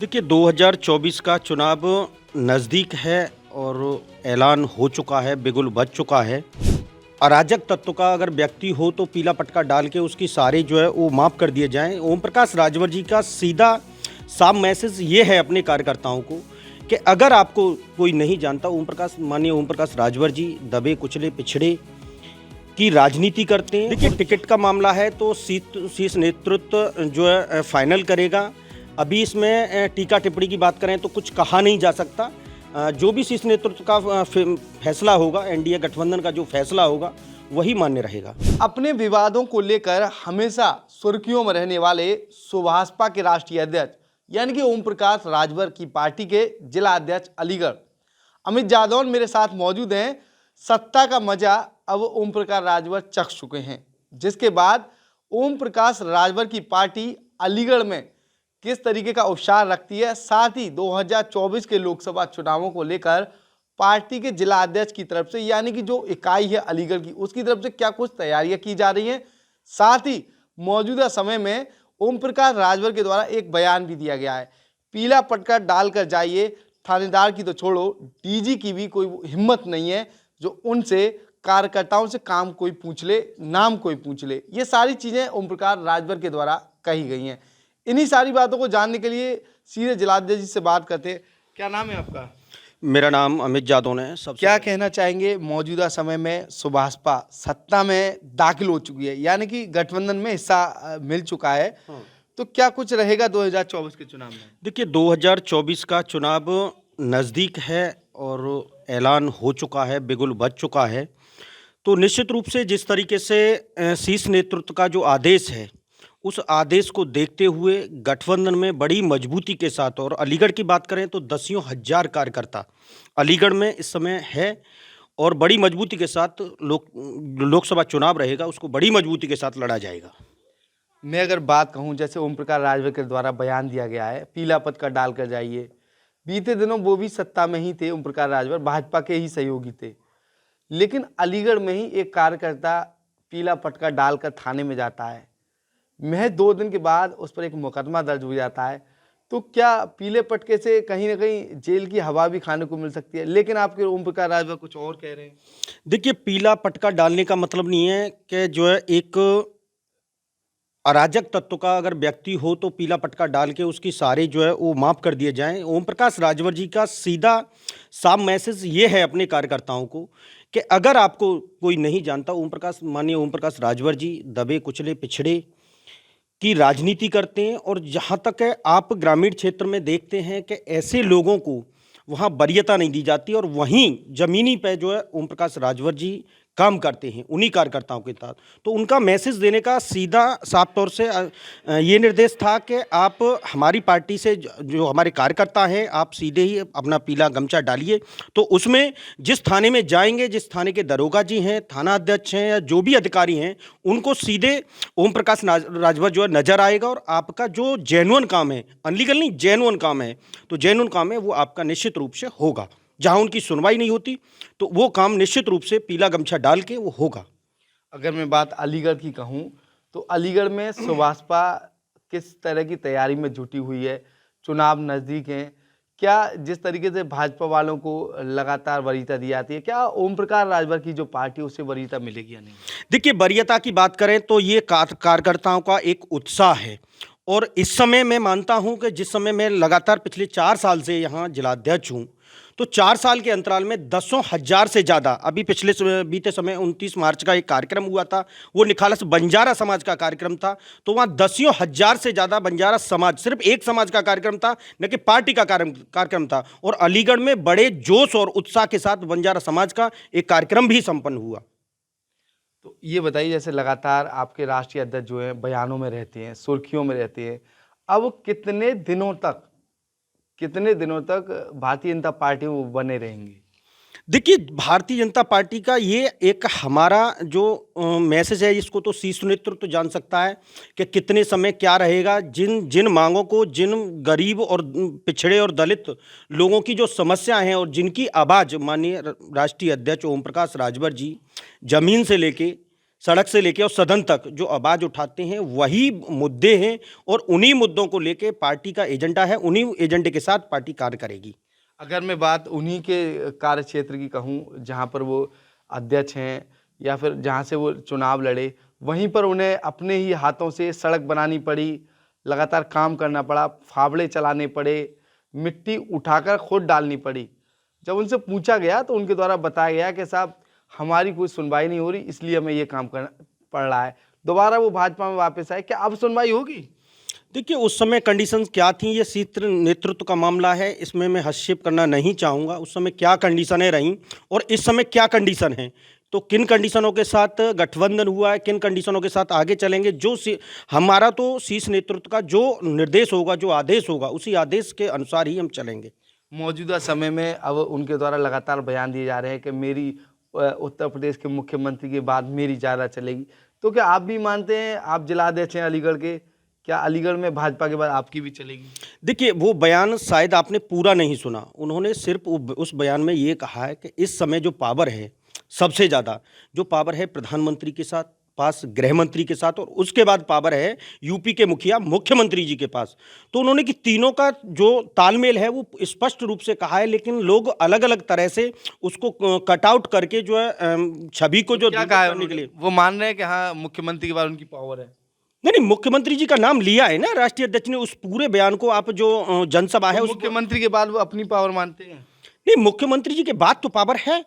देखिए 2024 का चुनाव नज़दीक है और ऐलान हो चुका है, बिगुल बज चुका है। अराजक तत्व का अगर व्यक्ति हो तो पीला पटका डाल के उसकी सारे जो है वो माफ़ कर दिए जाएं। ओम प्रकाश राजभर जी का सीधा साफ मैसेज ये है अपने कार्यकर्ताओं को कि अगर आपको कोई नहीं जानता, माननीय ओम प्रकाश राजभर जी दबे कुचले पिछड़े की राजनीति करते हैं। देखिए टिकट का मामला है तो शीर्ष नेतृत्व जो है फाइनल करेगा। अभी इसमें टीका टिप्पणी की बात करें तो कुछ कहा नहीं जा सकता। जो भी शीर्ष नेतृत्व का फैसला होगा, एनडीए गठबंधन का जो फैसला होगा वही मान्य रहेगा। अपने विवादों को लेकर हमेशा सुर्खियों में रहने वाले सुभाषपा के राष्ट्रीय अध्यक्ष यानी कि ओम प्रकाश राजभर की पार्टी के जिला अध्यक्ष अलीगढ़ अमित जादौन मेरे साथ मौजूद हैं। सत्ता का मजा अब ओम प्रकाश राजभर चख चुके हैं, जिसके बाद ओम प्रकाश राजभर की पार्टी अलीगढ़ में किस तरीके का उत्साह रखती है, साथ ही 2024 के लोकसभा चुनावों को लेकर पार्टी के जिला अध्यक्ष की तरफ से यानी कि जो इकाई है अलीगढ़ की, उसकी तरफ से क्या कुछ तैयारियां की जा रही हैं। साथ ही मौजूदा समय में ओम प्रकाश राजभर के द्वारा एक बयान भी दिया गया है, पीला पटका डालकर जाइए, थानेदार की तो छोड़ो डीजी की भी कोई हिम्मत नहीं है जो उनसे कार्यकर्ताओं से काम कोई पूछ ले, नाम कोई पूछ ले। ये सारी चीज़ें ओम प्रकाश राजभर के द्वारा कही गई हैं। इन्हीं सारी बातों को जानने के लिए सीधे जिलाध्यक्ष जी से बात करते हैं। क्या नाम है आपका? मेरा नाम अमित जादौन है। सब क्या कहना चाहेंगे, मौजूदा समय में सुभाषपा सत्ता में दाखिल हो चुकी है यानी कि गठबंधन में हिस्सा मिल चुका है, तो क्या कुछ रहेगा 2024 के चुनाव में? देखिए 2024 का चुनाव नज़दीक है और ऐलान हो चुका है, बिगुल बज चुका है। तो निश्चित रूप से जिस तरीके से शीर्ष नेतृत्व का जो आदेश है, उस आदेश को देखते हुए गठबंधन में बड़ी मजबूती के साथ, और अलीगढ़ की बात करें तो दसियों हजार कार्यकर्ता अलीगढ़ में इस समय है और बड़ी मजबूती के साथ लोकसभा चुनाव रहेगा, उसको बड़ी मजबूती के साथ लड़ा जाएगा। मैं अगर बात कहूं, जैसे ओम प्रकाश राजभर के द्वारा बयान दिया गया है पीला पटका डालकर जाइए, बीते दिनों वो भी सत्ता में ही थे, ओम प्रकाश राजभर भाजपा के ही सहयोगी थे, लेकिन अलीगढ़ में ही एक कार्यकर्ता पीला पटका डालकर थाने में जाता है, महज 2 दिन के बाद उस पर एक मुकदमा दर्ज हो जाता है। तो क्या पीले पटके से कहीं ना कहीं जेल की हवा भी खाने को मिल सकती है? लेकिन आपके ओम प्रकाश राजभर कुछ और कह रहे हैं। देखिए पीला पटका डालने का मतलब नहीं है कि जो है एक अराजक तत्व का अगर व्यक्ति हो तो पीला पटका डाल के उसकी सारे जो है वो माफ़ कर दिए जाएं। ओम प्रकाश राजभर जी का सीधा साफ मैसेज ये है अपने कार्यकर्ताओं को कि अगर आपको कोई नहीं जानता, माननीय ओम प्रकाश राजभर जी दबे कुचले पिछड़े की राजनीति करते हैं। और जहाँ तक है, आप ग्रामीण क्षेत्र में देखते हैं कि ऐसे लोगों को वहाँ वरीयता नहीं दी जाती और वहीं ज़मीनी पे जो है ओम प्रकाश राजभर जी काम करते हैं उन्हीं कार्यकर्ताओं के साथ। तो उनका मैसेज देने का सीधा साफ तौर से ये निर्देश था कि आप हमारी पार्टी से जो हमारे कार्यकर्ता हैं, आप सीधे ही अपना पीला गमछा डालिए। तो उसमें जिस थाने में जाएंगे, जिस थाने के दरोगा जी हैं, थाना अध्यक्ष हैं या जो भी अधिकारी हैं, उनको सीधे ओम प्रकाश राजभर जो है नज़र आएगा और आपका जो जेन्युइन काम है, अनलीगल नहीं जेन्युइन काम है, तो जेन्युइन काम है वो आपका निश्चित रूप से होगा। जहां उनकी सुनवाई नहीं होती तो वो काम निश्चित रूप से पीला गमछा डाल के वो होगा। अगर मैं बात अलीगढ़ की कहूं तो अलीगढ़ में सुभाषपा किस तरह की तैयारी में जुटी हुई है? चुनाव नज़दीक हैं, क्या जिस तरीके से भाजपा वालों को लगातार वरीयता दी जाती है, क्या ओम प्रकाश राजभर की जो पार्टी उसे वरीयता मिलेगी या नहीं? देखिए वरीयता की बात करें तो ये कार्यकर्ताओं का एक उत्साह है और इस समय मैं मानता हूं कि जिस समय मैं लगातार पिछले 4 साल से यहाँ जिलाध्यक्ष हूँ, तो 4 साल के अंतराल में दसों हजार से ज़्यादा, अभी बीते समय 29 मार्च का एक कार्यक्रम हुआ था, वो निखालस बंजारा समाज का कार्यक्रम था। तो वहाँ दसियों हजार से ज़्यादा बंजारा समाज, सिर्फ एक समाज का कार्यक्रम था, न कि पार्टी का कार्यक्रम था। और अलीगढ़ में बड़े जोश और उत्साह के साथ बंजारा समाज का एक कार्यक्रम भी संपन्न हुआ। तो ये बताइए, जैसे लगातार आपके राष्ट्रीय अध्यक्ष जो है बयानों में रहते हैं, सुर्खियों में रहते हैं, अब कितने दिनों तक भारतीय जनता पार्टी में वो बने रहेंगे? देखिए भारतीय जनता पार्टी का ये एक हमारा जो मैसेज है, इसको तो शीर्ष नेतृत्व तो जान सकता है कि कितने समय क्या रहेगा। जिन मांगों को, जिन गरीब और पिछड़े और दलित लोगों की जो समस्या हैं और जिनकी आवाज़ माननीय राष्ट्रीय अध्यक्ष ओम प्रकाश राजभर जी ज़मीन से लेके सड़क से लेके और सदन तक जो आवाज़ उठाते हैं वही मुद्दे हैं, और उन्हीं मुद्दों को लेके पार्टी का एजेंडा है, उन्हीं एजेंडे के साथ पार्टी कार्य करेगी। अगर मैं बात उन्हीं के कार्य क्षेत्र की कहूँ जहाँ पर वो अध्यक्ष हैं या फिर जहाँ से वो चुनाव लड़े, वहीं पर उन्हें अपने ही हाथों से सड़क बनानी पड़ी, लगातार काम करना पड़ा, फावड़े चलाने पड़े, मिट्टी उठाकर खुद डालनी पड़ी। जब उनसे पूछा गया तो उनके द्वारा बताया गया कि साहब हमारी कोई सुनवाई नहीं हो रही, इसलिए हमें ये काम करना पड़ रहा है। दोबारा वो भाजपा में वापस आए, क्या अब सुनवाई होगी? देखिए, उस समय कंडीशंस क्या थी, ये शीर्ष नेतृत्व का मामला है, इसमें मैं हस्तक्षेप करना नहीं चाहूँगा। उस समय क्या कंडीशनें रहीं और इस समय क्या कंडीशन है, तो किन कंडीशनों के साथ गठबंधन हुआ है, किन कंडीशनों के साथ आगे चलेंगे, हमारा तो शीर्ष नेतृत्व का जो निर्देश होगा, जो आदेश होगा, उसी आदेश के अनुसार ही हम चलेंगे। मौजूदा समय में अब उनके द्वारा लगातार बयान दिए जा रहे हैं कि मेरी उत्तर प्रदेश के मुख्यमंत्री के बाद मेरी ज़्यादा चलेगी। तो क्या आप भी मानते हैं, आप जिला अध्यक्ष हैं अलीगढ़ के, क्या अलीगढ़ में भाजपा के बाद आपकी भी चलेगी? देखिए, वो बयान शायद आपने पूरा नहीं सुना। उन्होंने सिर्फ उस बयान में ये कहा है कि इस समय जो पावर है, सबसे ज़्यादा जो पावर है प्रधानमंत्री के साथ, पास गृह मंत्री के साथ, और उसके बाद पावर है यूपी के मुखिया मुख्यमंत्री जी के पास। तो उन्होंने कि तीनों का जो तालमेल है वो स्पष्ट रूप से कहा है, लेकिन लोग अलग अलग तरह से उसको कट आउट करके जो है छवि को जो क्या दूर कहा है करने के लिए। वो मान रहे हैं कि हाँ मुख्यमंत्री के बाद उनकी पावर है? नहीं नहीं, मुख्यमंत्री जी का नाम लिया है ना राष्ट्रीय अध्यक्ष ने। उस पूरे बयान को आप जो जनसभा है तो उस मुख्यमंत्री के बाद वो अपनी पावर मानते हैं? नहीं, मुख्यमंत्री जी के बाद तो पावर है,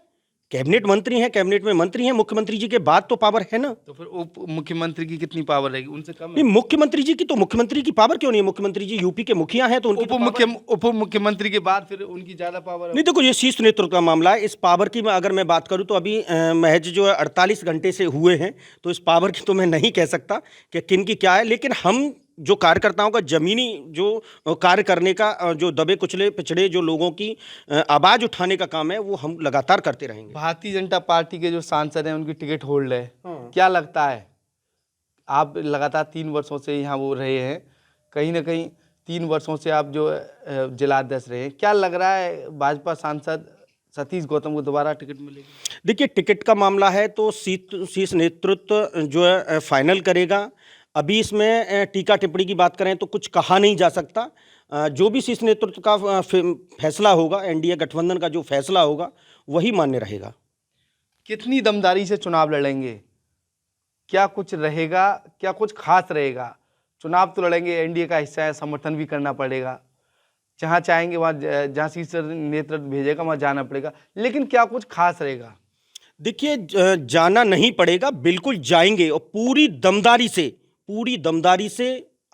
कैबिनेट मंत्री हैं, कैबिनेट में मंत्री हैं, मुख्यमंत्री जी के बाद तो पावर है ना। तो फिर उप मुख्यमंत्री की कितनी पावर रहेगी? उनसे कम नहीं, है? मुख्यमंत्री जी की तो, मुख्यमंत्री की पावर क्यों नहीं है? मुख्यमंत्री जी यूपी के मुखिया हैं, तो उनकी तो पावर है। उप मुख्यमंत्री के बाद फिर उनकी ज्यादा पावर है? नहीं, देखो, ये शीर्ष नेतृत्व का मामला है। इस पावर की अगर मैं बात करूं तो अभी महज जो है 48 घंटे से हुए हैं, तो इस पावर की तो मैं नहीं कह सकता कि किन की क्या है। लेकिन हम जो कार्यकर्ताओं का जमीनी जो कार्य करने का, जो दबे कुचले पिछड़े जो लोगों की आवाज़ उठाने का काम है, वो हम लगातार करते रहेंगे। भारतीय जनता पार्टी के जो सांसद हैं उनकी टिकट होल्ड है, हाँ। क्या लगता है? आप लगातार 3 वर्षों से यहाँ वो रहे हैं, कहीं ना कहीं 3 वर्षों से आप जो जिला अध्यक्ष रहे हैं, क्या लग रहा है भाजपा सांसद सतीश गौतम को दोबारा टिकट मिलेगी? देखिए, टिकट का मामला है तो शीर्ष नेतृत्व जो है फाइनल करेगा। अभी इसमें टीका टिप्पणी की बात करें तो कुछ कहा नहीं जा सकता। जो भी शीर्ष नेतृत्व का फैसला होगा, एनडीए गठबंधन का जो फैसला होगा, वही मान्य रहेगा। कितनी दमदारी से चुनाव लड़ेंगे? क्या कुछ रहेगा, क्या कुछ खास रहेगा? चुनाव तो लड़ेंगे, एनडीए का हिस्सा है, समर्थन भी करना पड़ेगा, जहाँ चाहेंगे वहाँ, जहाँ शीर्ष नेतृत्व भेजेगा वहाँ जाना पड़ेगा, लेकिन क्या कुछ खास रहेगा? देखिए, जाना नहीं पड़ेगा, बिल्कुल जाएंगे, और पूरी दमदारी से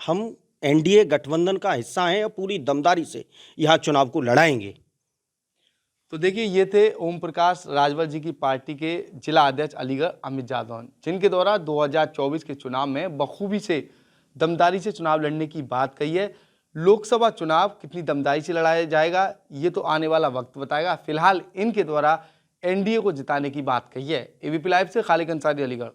हम एनडीए गठबंधन का हिस्सा हैं, और पूरी दमदारी से यहाँ चुनाव को लड़ाएंगे। तो देखिए, ये थे ओम प्रकाश राजभर जी की पार्टी के जिला अध्यक्ष अलीगढ़ अमित जादौन, जिनके द्वारा 2024 के चुनाव में बखूबी से दमदारी से चुनाव लड़ने की बात कही है। लोकसभा चुनाव कितनी दमदारी से लड़ाया जाएगा, ये तो आने वाला वक्त बताएगा। फिलहाल इनके द्वारा एनडीए को जिताने की बात कही है। एबीपी लाइव से खालिद अंसारी, अलीगढ़।